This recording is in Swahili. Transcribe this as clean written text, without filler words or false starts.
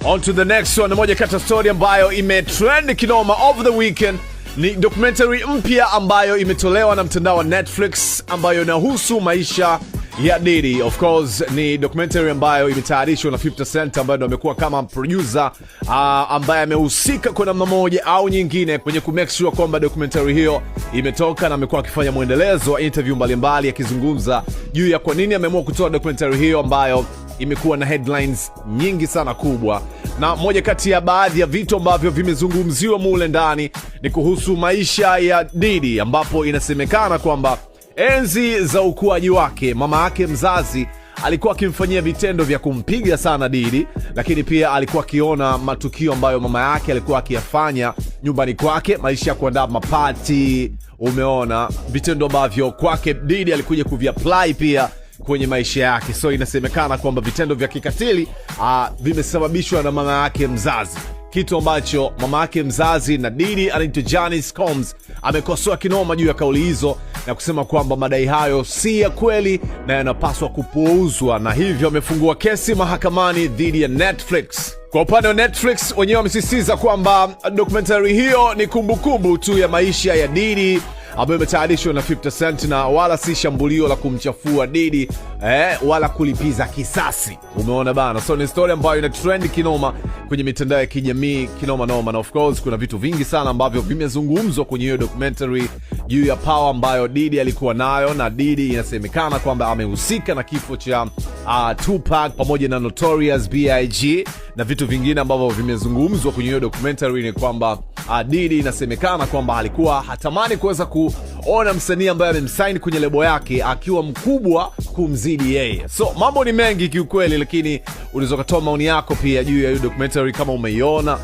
On to the next one. Moja kati ya story ambayo imetrend kinoma over the weekend ni documentary mpya ambayo imetolewa na mtandao wa Netflix ambayo inahusu maisha ya Diddy. Of course ni documentary ambayo imetayarishwa na 50 Cent ambaye ndo amekuwa kama producer ambaye amehusika kwa namna moja au nyingine kwenye ku make sure kwamba documentary hiyo imetoka, na amekuwa akifanya muendelezo wa interview mbalimbali akizungumza juu ya kwa nini ameamua kutoa documentary hiyo ambayo imekuwa na headlines nyingi sana kubwa. Na moja kati ya baadhi ya vitu ambavyo vimezungumziwa mule ndani ni kuhusu maisha ya Diddy, ambapo inasemekana kwamba enzi za ukuaji wake mama yake mzazi alikuwa akimfanyia vitendo vya kumpiga sana Diddy, lakini pia alikuwa akiona matukio ambayo mama yake alikuwa akiyafanya nyumbani kwake, maisha ya kuandaa mapati, umeona vitendo ambavyo kwake Diddy alikuja kuviapply pia kwenye maisha yake. So inasemekana kwamba vitendo vya kikatili vimesababishwa na mama yake mzazi, kitu ambacho mama yake mzazi na Diddy anaitwa Janice Combs amekosoa kinoma juu ya kauli hizo na kusema kwamba madai hayo si ya kweli na yanapaswa kupuuzwa, na hivyo amefungua kesi mahakamani dhidi ya Netflix. Kwa upande wa Netflix wenyewe wamesisitiza kwamba documentary hiyo ni kumbukumbu tu ya maisha ya Diddy ambayo imetayarishwa na 50 Cent na wala si shambulio la kumchafua Diddy wala kulipiza kisasi. Umeona bana? So ni story ambayo ina trend kinoma kwenye mitandao ya kijamii kinoma noma, na of course kuna vitu vingi sana ambavyo vimezungumzwa kwenye hiyo documentary juu ya power ambayo Diddy alikuwa nayo, na Diddy inasemekana kwamba amehusika na kifo cha Tupac pamoja na Notorious B.I.G. na vitu vingine ambavyo vimezungumzwa kwenye hiyo documentary ni kwamba Diddy inasemekana kwamba alikuwa hatamani kuweza kuona msanii ambaye amemsign kwenye lebo yake akiwa mkubwa kumzidi yeye. So mambo ni mengi kiukweli, lakini unaweza kutoa maoni yako pia juu ya hiyo documentary kama umeiona,